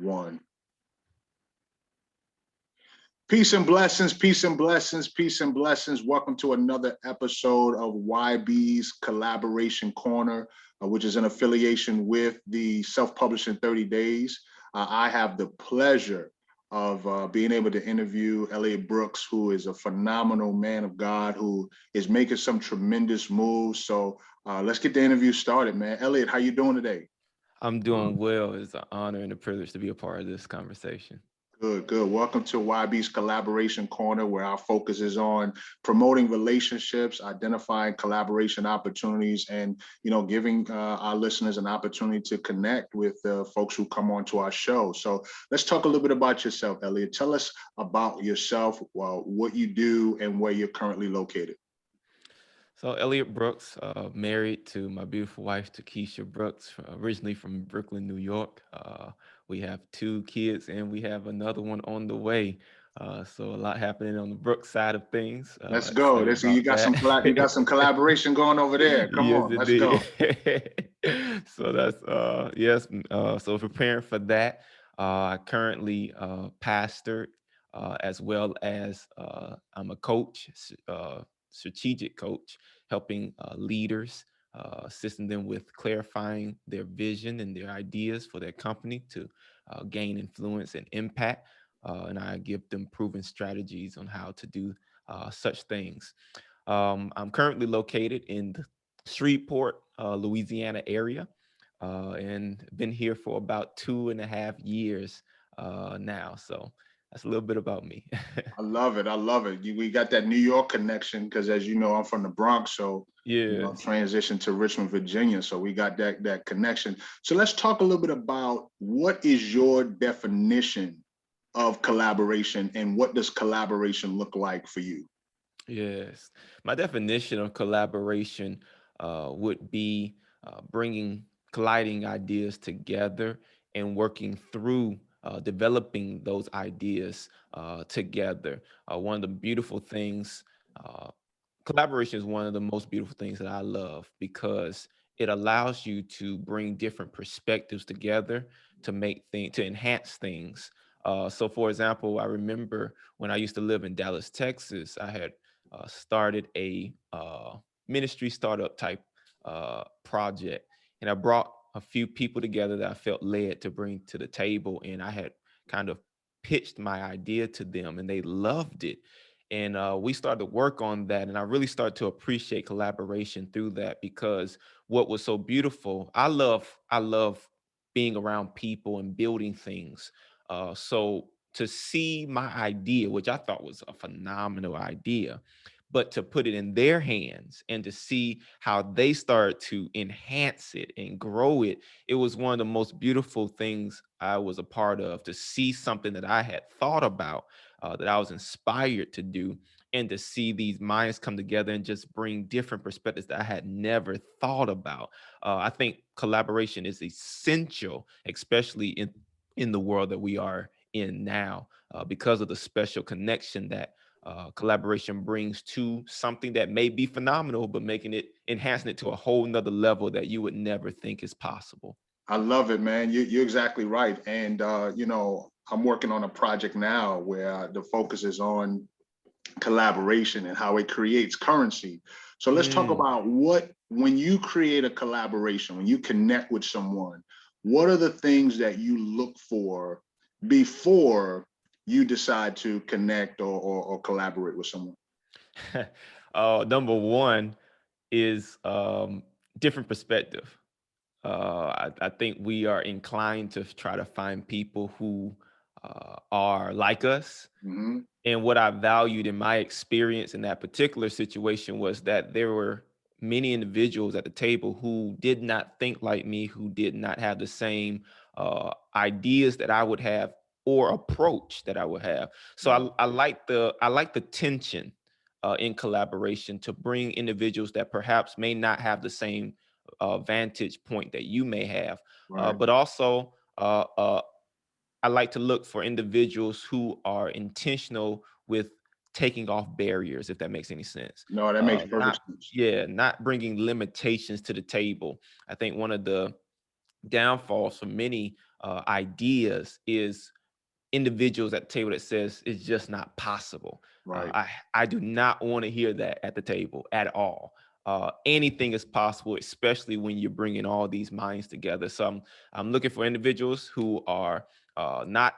One. Peace and blessings, peace and blessings, peace and blessings. Welcome to another episode of YB's Collaboration Corner, which is an affiliation with the Self-Publishing 30 Days. I have the pleasure of being able to interview Eliot Brooks, who is a phenomenal man of God, who is making some tremendous moves. So let's get the interview started, man. Eliot, how you doing today? I'm doing well. It's an honor and a privilege to be a part of this conversation. Good, good. Welcome to YB's Collaboration Corner, where our focus is on promoting relationships, identifying collaboration opportunities, and giving our listeners an opportunity to connect with folks who come onto our show. So let's talk a little bit about yourself, Eliot. Tell us about yourself, what you do, and where you're currently located. So Eliot Brooks, married to my beautiful wife, Takesha Brooks, originally from Brooklyn, New York. We have 2 kids and we have another one on the way. So a lot happening on the Brooks side of things. Let's go. Excited You about got that. some collaboration going over there. Come Yes, on, let's indeed. go. So that's yes. So preparing for that. I currently pastor as well as I'm a coach, strategic coach, helping leaders, assisting them with clarifying their vision and their ideas for their company to gain influence and impact. And I give them proven strategies on how to do such things. I'm currently located in the Shreveport, Louisiana area, and been here for about 2.5 years now. So that's a little bit about me. I love it. I love it. We got that New York connection because, as you know, I'm from the Bronx, so Yes. transition to Richmond, Virginia. So we got that connection. So let's talk a little bit about what is your definition of collaboration and what does collaboration look like for you? Yes. My definition of collaboration would be bringing colliding ideas together and working through developing those ideas together. One of the beautiful things, uh, collaboration is one of the most beautiful things that I love because it allows you to bring different perspectives together to make things, to enhance things. So, for example, I remember when I used to live in Dallas, Texas, I had started a ministry startup type project, and I brought a few people together that I felt led to bring to the table, and I had kind of pitched my idea to them, and they loved it. And we started to work on that, and I really started to appreciate collaboration through that because what was so beautiful, I love being around people and building things. So to see my idea, which I thought was a phenomenal idea, but to put it in their hands and to see how they start to enhance it and grow it, it was one of the most beautiful things I was a part of, to see something that I had thought about, that I was inspired to do, and to see these minds come together and just bring different perspectives that I had never thought about. I think collaboration is essential, especially in the world that we are in now, because of the special connection that collaboration brings to something that may be phenomenal, but enhancing it to a whole nother level that you would never think is possible. I love it, man. You're exactly right. And, I'm working on a project now where the focus is on collaboration and how it creates currency. So let's talk Mm. about when you create a collaboration, when you connect with someone, what are the things that you look for before you decide to connect or collaborate with someone? Number one is different perspective. I think we are inclined to try to find people who are like us. Hmm. And what I valued in my experience in that particular situation was that there were many individuals at the table who did not think like me, who did not have the same ideas that I would have or approach that I would have. So I like the tension in collaboration to bring individuals that perhaps may not have the same vantage point that you may have, Right. but also I like to look for individuals who are intentional with taking off barriers, if that makes any sense. No, that makes perfect Not, sense. yeah, not bringing limitations to the table. I think one of the downfalls for many ideas is individuals at the table that says it's just not possible. Right. I do not want to hear that at the table at all. Anything is possible, especially when you're bringing all these minds together. So I'm looking for individuals who are not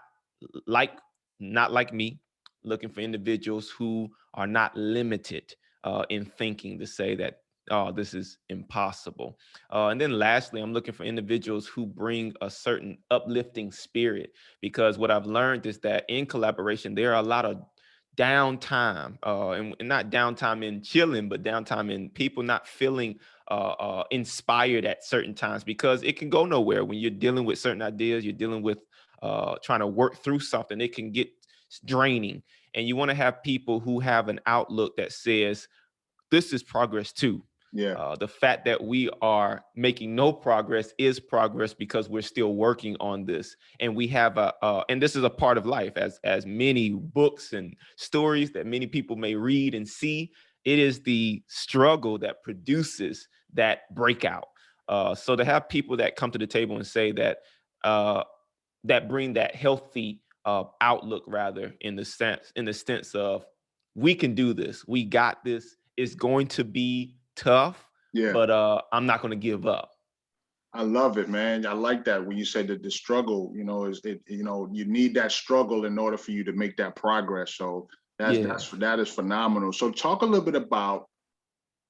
like not like me, looking for individuals who are not limited in thinking to say that, oh, this is impossible. And then lastly, I'm looking for individuals who bring a certain uplifting spirit, because what I've learned is that in collaboration, there are a lot of downtime, and not downtime in chilling, but downtime in people not feeling inspired at certain times, because it can go nowhere when you're dealing with certain ideas. You're dealing with trying to work through something. It can get draining, and you want to have people who have an outlook that says this is progress too. Yeah. The fact that we are making no progress is progress, because we're still working on this, and we have and this is a part of life, as many books and stories that many people may read and see. It is the struggle that produces that breakout. So to have people that come to the table and say that, that bring that healthy outlook, rather, in the sense of, we can do this, we got this. It's going to be tough, Yeah. but I'm not going to give up. I love it, man. I like that when you said that the struggle, is it, you need that struggle in order for you to make that progress. So that is phenomenal. So talk a little bit about,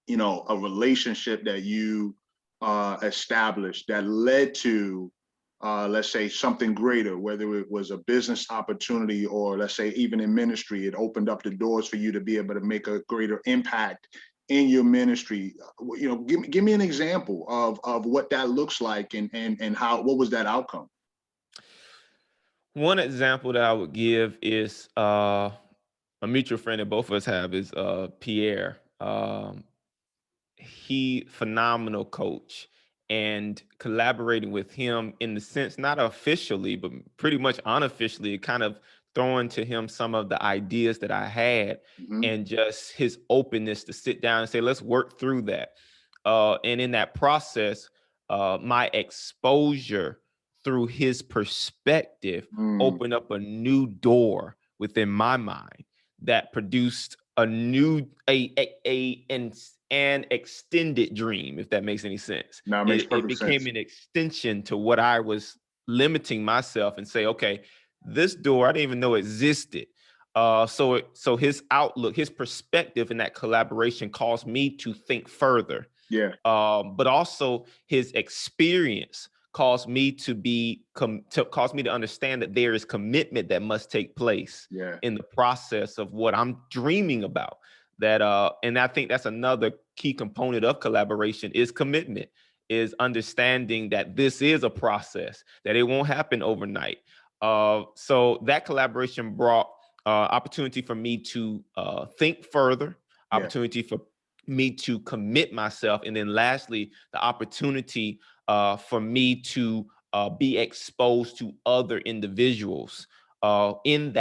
a relationship that you established that led to, let's say, something greater, whether it was a business opportunity or, let's say, even in ministry, it opened up the doors for you to be able to make a greater impact in your ministry. Give me an example of what that looks like, and what was that outcome? One example that I would give is a mutual friend that both of us have is Pierre. He phenomenal coach, and collaborating with him in the sense, not officially, but pretty much unofficially, kind of throwing to him some of the ideas that I had, Mm-hmm. and just his openness to sit down and say, let's work through that. And in that process, my exposure through his perspective opened up a new door within my mind that produced a new an extended dream, if that makes any sense. Now it makes It perfect became sense. an extension to what I was limiting myself, and say, okay, this door I didn't even know existed. So his outlook, his perspective in that collaboration caused me to think further. Yeah. But also his experience caused me to understand that there is commitment that must take place in the process of what I'm dreaming about. And I think that's another key component of collaboration, is commitment, is understanding that this is a process, that it won't happen overnight. So that collaboration brought opportunity for me to think further, opportunity for me to commit myself, and then lastly, the opportunity for me to be exposed to other individuals in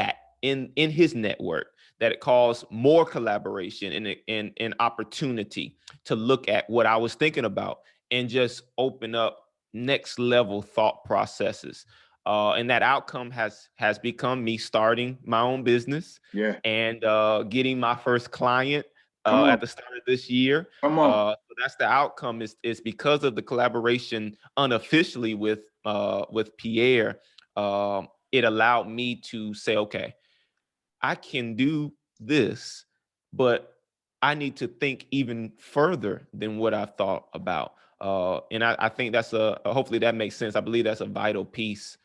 his network, that it caused more collaboration and opportunity to look at what I was thinking about, and just open up next level thought processes. And that outcome has become me starting my own business, and getting my first client at the start of this year. So that's the outcome, is because of the collaboration unofficially with Pierre. It allowed me to say, okay, I can do this, but I need to think even further than what I've thought about. And I think that's hopefully that makes sense. I believe that's a vital piece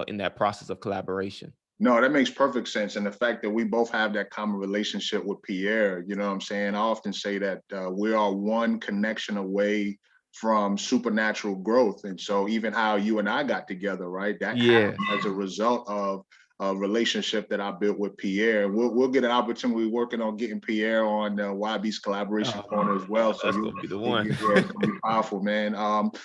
in that process of collaboration. No, that makes perfect sense. And the fact that we both have that common relationship with Pierre, you know what I'm saying? I often say that we are one connection away from supernatural growth. And so even how you and I got together, right? That happened as a result of a relationship that I built with Pierre. We'll get an opportunity working on getting Pierre on YB's Collaboration Corner as well. So that's gonna be the one. it's gonna be powerful, man.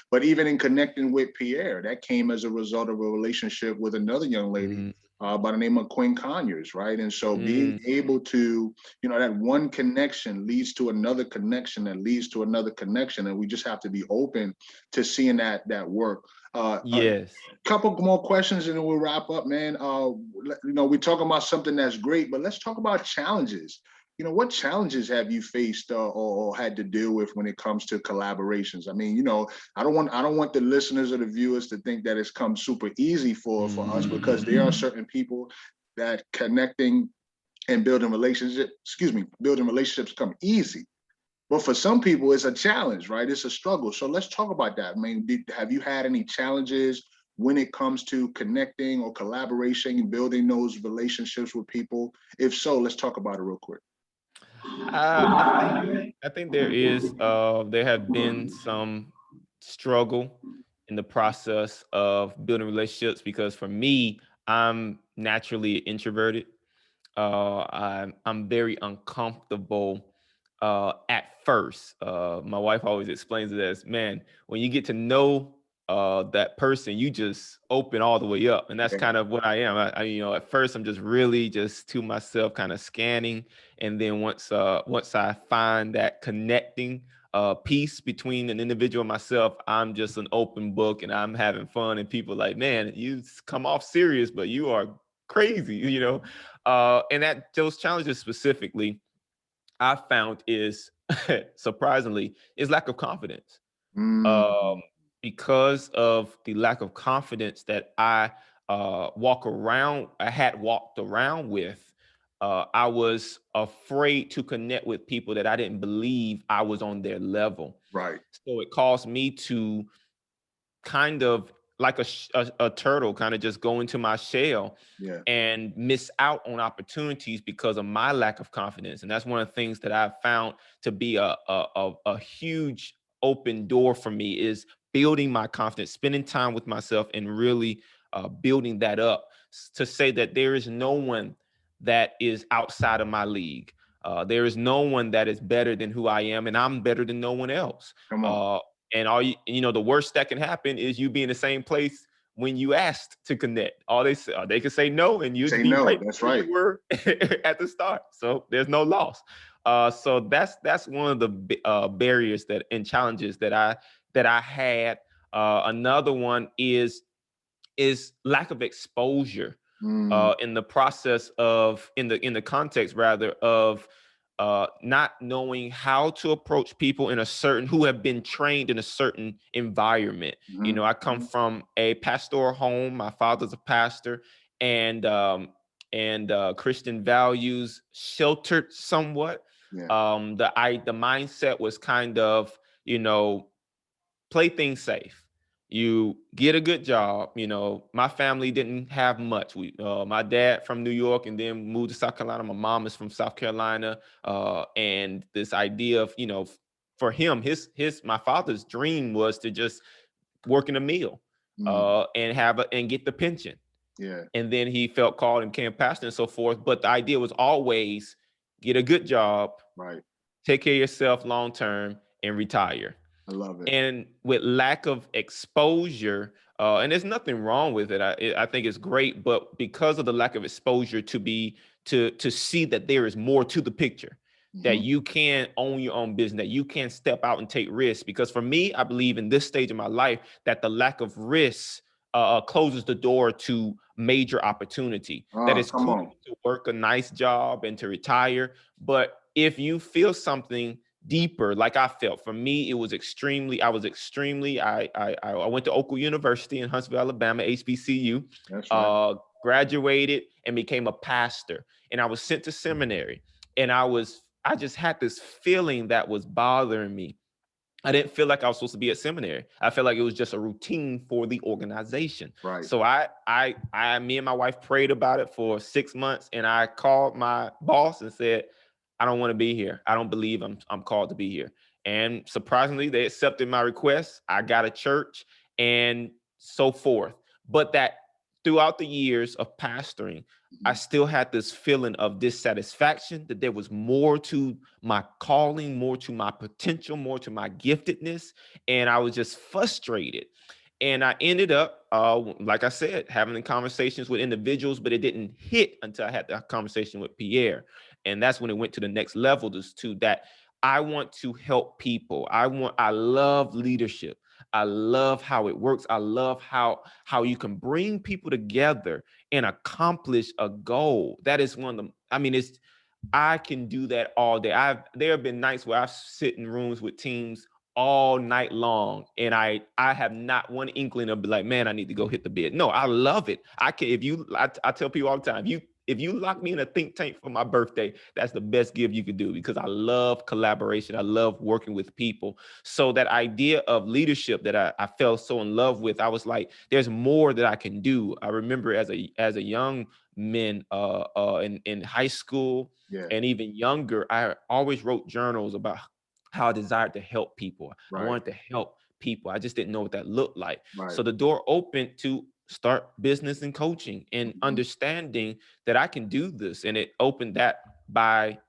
But even in connecting with Pierre, that came as a result of a relationship with another young lady by the name of Quinn Conyers, right? And so being able to, that one connection leads to another connection that leads to another connection. And we just have to be open to seeing that work. A Yes. couple more questions and then we'll wrap up, man. We're talking about something that's great, but let's talk about challenges. What challenges have you faced or had to deal with when it comes to collaborations? I mean, I don't want the listeners or the viewers to think that it's come super easy for us, because there are certain people that connecting and building relationships come easy. But for some people, it's a challenge, right? It's a struggle. So let's talk about that. I mean, have you had any challenges when it comes to connecting or collaboration and building those relationships with people? If so, let's talk about it real quick. I think there have been some struggle in the process of building relationships, because for me, I'm naturally introverted. I'm very uncomfortable at first. My wife always explains it as, man, when you get to know that person, you just open all the way up, and that's Yeah. kind of what I am. At first I'm just really just to myself, kind of scanning, and then once I find that connecting piece between an individual and myself, I'm just an open book, and I'm having fun, and people like, man, you come off serious, but you are crazy, and that those challenges specifically I found is surprisingly is lack of confidence. Mm, Because of the lack of confidence that I had walked around with, I was afraid to connect with people that I didn't believe I was on their level. right. So it caused me to kind of like a turtle, kind of just go into my shell Yeah. and miss out on opportunities because of my lack of confidence. And that's one of the things that I've found to be a huge open door for me, is building my confidence, spending time with myself, and really building that up, to say that there is no one that is outside of my league. There is no one that is better than who I am, and I'm better than no one else. Come on. Uh, and the worst that can happen is you be in the same place when you asked to connect. All they could say no, and you'd Say be no. right That's where right. you were at the start. So there's no loss. So that's one of the barriers and challenges that I had. Another one is lack of exposure Mm, in the process of in the context rather of not knowing how to approach people who have been trained in a certain environment. mhm. I come from a pastoral home. My father's a pastor, and Christian values sheltered somewhat. Yeah. The mindset was kind of, play things safe. You get a good job. My family didn't have much. My dad from New York and then moved to South Carolina. My mom is from South Carolina. And this idea of, for him, my father's dream was to just work in a mill, Mm, and get the pension. yeah. And then he felt called and became a pastor and so forth. But the idea was always get a good job, Right. take care of yourself long term, and retire. I love it. And with lack of exposure, and there's nothing wrong with it. I think it's great, but because of the lack of exposure, to see that there is more to the picture, that Mhm. you can own your own business, that you can step out and take risks. Because for me, I believe in this stage of my life that the lack of risk closes the door to major opportunity. That it's Come cool on. to work a nice job and to retire, but if you feel something deeper, like I felt, for me it was extremely, I went to Oakwood University in Huntsville, Alabama, HBCU, That's right. graduated and became a pastor, and I was sent to seminary, and I just had this feeling that was bothering me. I didn't feel like I was supposed to be at seminary. I felt like it was just a routine for the organization. Right. So me and my wife prayed about it for 6 months, and I called my boss and said, I don't want to be here. I don't believe I'm called to be here. And surprisingly, they accepted my request. I got a church and so forth. But that throughout the years of pastoring, I Mhm. still had this feeling of dissatisfaction, that there was more to my calling, more to my potential, more to my giftedness. And I was just frustrated. And I ended up, like I said, having conversations with individuals, but it didn't hit until I had that conversation with Pierre. And that's when it went to the next level, to that I want to help people. I love leadership. I love how it works. I love how you can bring people together and accomplish a goal. That is one of them. I mean, I can do that all day. There have been nights where I've sit in rooms with teams all night long, and I have not one inkling of be like, man, I need to go hit the bed. No, I love it. I can I tell people all the time, if you lock me in a think tank for my birthday, that's the best gift you could do, because I love collaboration. I love working with people. So that idea of leadership that I fell so in love with, I was like, there's more that I can do. I remember as a young man in high school Yeah. and even younger, I always wrote journals about how I desired to help people. I Right. wanted to help people. I just didn't know what that looked like. Right. So the door opened to start business and coaching and Mhm. understanding that I can do this. And it opened that by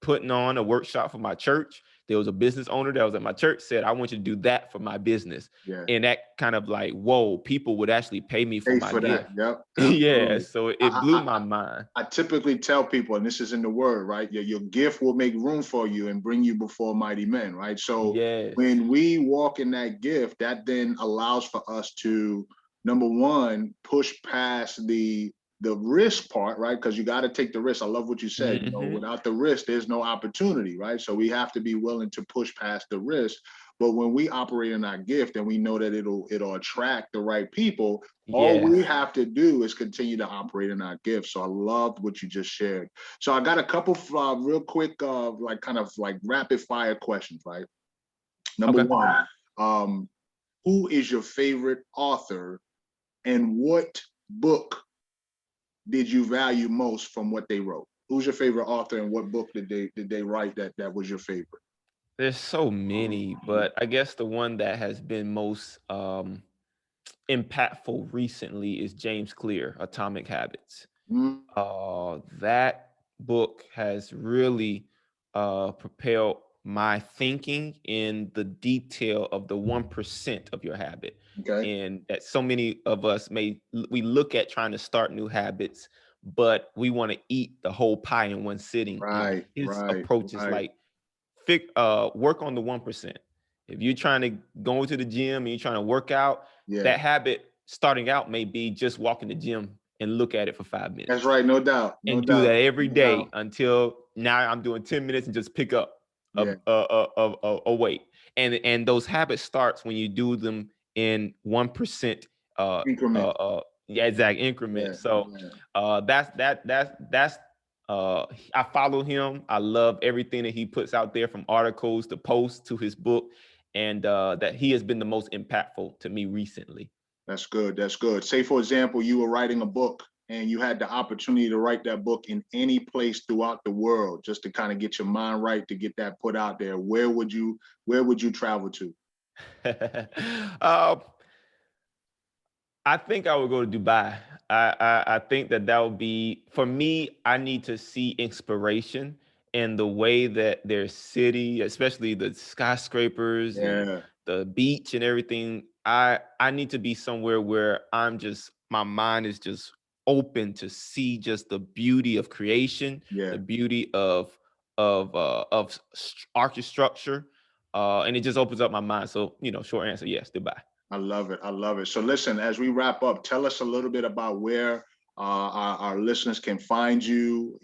putting on a workshop for my church. There was a business owner that was at my church, said, I want you to do that for my business. Yeah. And that kind of like, whoa, people would actually pay me for Pay my for that. gift. Yep. Yeah. Absolutely. So I, it blew I, my mind. I typically tell people, and this is in the word, right? Your gift will make room for you and bring you before mighty men, right? So Yes. when we walk in that gift, that then allows for us to, number one, push past the risk part, right? Because you got to take the risk. I love what you said. You know, Mm-hmm. without the risk, there's no opportunity, right? So we have to be willing to push past the risk. But when we operate in our gift and we know that it'll attract the right people, all we Yes. have to do is continue to operate in our gift. So I loved what you just shared. So I got a couple of real quick, like kind of like rapid fire questions, right? Number Okay. one, who is your favorite author, and what book did you value most from what they wrote? Who's your favorite author, and what book did they write that was your favorite? There's so many, but I guess the one that has been most impactful recently is James Clear, Atomic Habits. Mm, That book has really propelled my thinking in the detail of the 1% of your habit. okay. And that so many of us we look at trying to start new habits, but we want to eat the whole pie in one sitting. And Right, his right, approach is right. like, work on the 1%. If you're trying to go to the gym and you're trying to work out, Yeah, that habit starting out may be just walk in the gym and look at it for 5 that's minutes right. No doubt. No and do doubt. that every No doubt. day until now I'm doing 10 minutes and just pick up Yeah. a weight. And those habits starts when you do them in 1% Increment. yeah, exact increment. Yeah. So Yeah. that's I follow him. I love everything that he puts out there, from articles to posts to his book, and that he has been the most impactful to me recently. That's good. That's good. Say, for example, you were writing a book and you had the opportunity to write that book in any place throughout the world, just to kind of get your mind right, to get that put out there. Where would you travel to? uh, I think I would go to Dubai. I think that would be, for me. I need to see inspiration in the way that their city, especially the skyscrapers and Yeah. the beach and everything. I need to be somewhere where my mind is just open to see just the beauty of creation, Yeah. the beauty of architecture, and it just opens up my mind. So, short answer, yes, Dubai. I love it. I love it. So listen, as we wrap up, tell us a little bit about where our listeners can find you.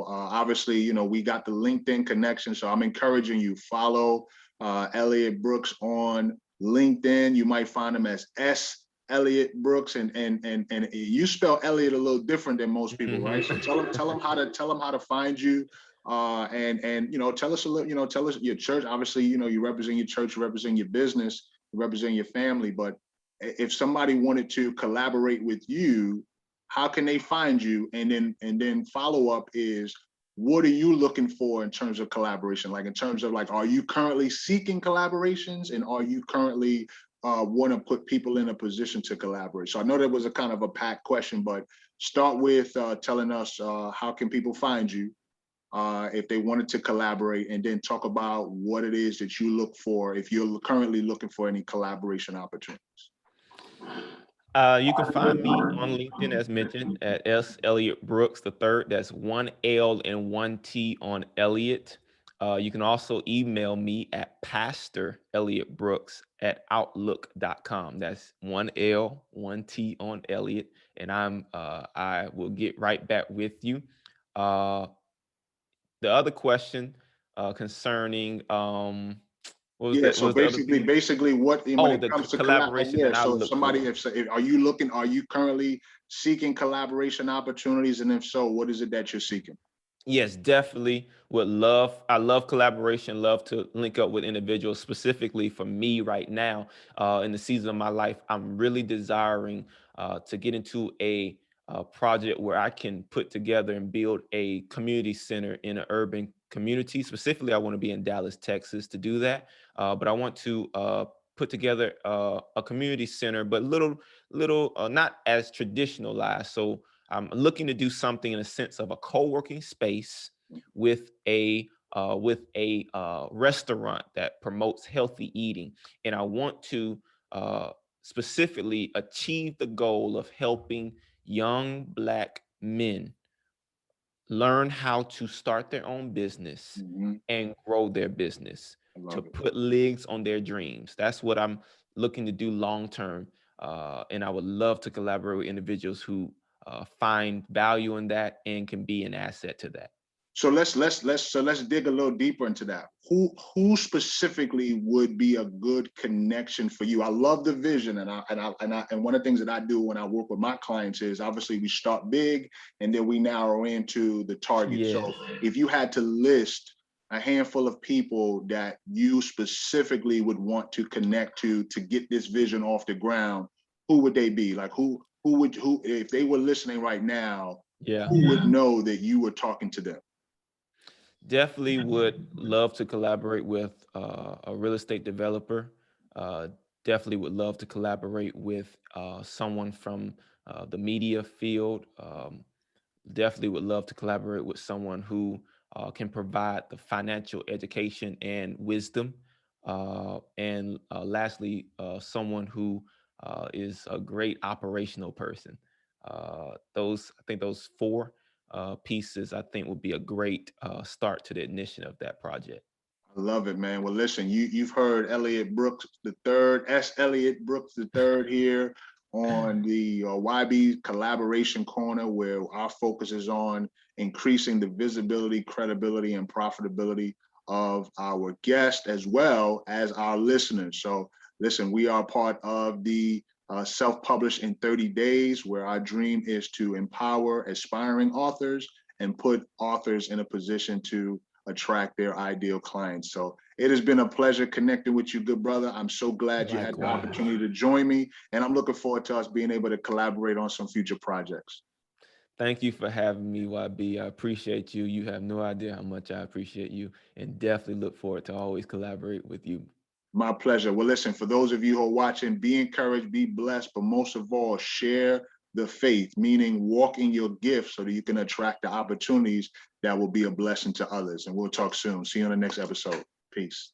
Obviously, we got the LinkedIn connection. So I'm encouraging you, follow Eliot Brooks on LinkedIn. You might find him as S. Eliot Brooks, and you spell Elliot a little different than most people, right? So tell them how to find you. And tell us a little, tell us your church. Obviously, you represent your church, you represent your business, represent your family, but if somebody wanted to collaborate with you, how can they find you? And then follow up is, what are you looking for in terms of collaboration? Like, in terms of, like, are you currently seeking collaborations, and are you currently want to put people in a position to collaborate? So I know that was a kind of a packed question, but start with telling us how can people find you if they wanted to collaborate, and then talk about what it is that you look for if you're currently looking for any collaboration opportunities. You can find me on LinkedIn, as mentioned, at S. Eliot Brooks III. That's one L and one T on Eliot. You can also email me at Pastor Eliot Brooks at Outlook.com. That's one L, one T on Eliot. And I will get right back with you. Uh, the other question concerning what was Yeah, that? What so was the other piece? basically what when Oh, it the comes to collaboration yeah, that I so if look somebody, for. if are you looking, are you currently seeking collaboration opportunities? And if so, what is it that you're seeking? Yes, definitely would love. I love collaboration, love to link up with individuals. Specifically for me right now, in the season of my life, I'm really desiring to get into a project where I can put together and build a community center in an urban community. Specifically, I want to be in Dallas, Texas to do that. But I want to put together a community center, but little, not as traditionalized. So I'm looking to do something in a sense of a co-working space with a restaurant that promotes healthy eating, and I want to uh, specifically achieve the goal of helping young Black men learn how to start their own business Hmm. and grow their business, I to love it. put legs on their dreams. That's what I'm looking to do long term. And I would love to collaborate with individuals who find value in that and can be an asset to that. So let's dig a little deeper into that. Who specifically would be a good connection for you? I love the vision, and one of the things that I do when I work with my clients is obviously we start big and then we narrow into the target. So Yes. if you had to list a handful of people that you specifically would want to connect to get this vision off the ground, who would they be? Like who if they were listening right now, Yeah. who would know that you were talking to them? Definitely would love to collaborate with a real estate developer. Uh, Definitely would love to collaborate with someone from the media field. Definitely would love to collaborate with someone who can provide the financial education and wisdom. And lastly, someone who is a great operational person. I think those four pieces, I think would be a great start to the ignition of that project. I love it, man. Well, listen, you've heard Eliot Brooks the third, S. Eliot Brooks the third here on the YB Collaboration Corner, where our focus is on increasing the visibility, credibility, and profitability of our guests as well as our listeners. So, listen, we are part of the Self-Published in 30 Days, where our dream is to empower aspiring authors and put authors in a position to attract their ideal clients. So it has been a pleasure connecting with you, good brother. I'm so glad you had the Likewise. opportunity to join me, and I'm looking forward to us being able to collaborate on some future projects. Thank you for having me, YB. I appreciate you. You have no idea how much I appreciate you, and definitely look forward to always collaborate with you. My pleasure. Well, listen, for those of you who are watching, be encouraged, be blessed, but most of all, share the faith, meaning walk in your gift so that you can attract the opportunities that will be a blessing to others. And we'll talk soon. See you on the next episode. Peace.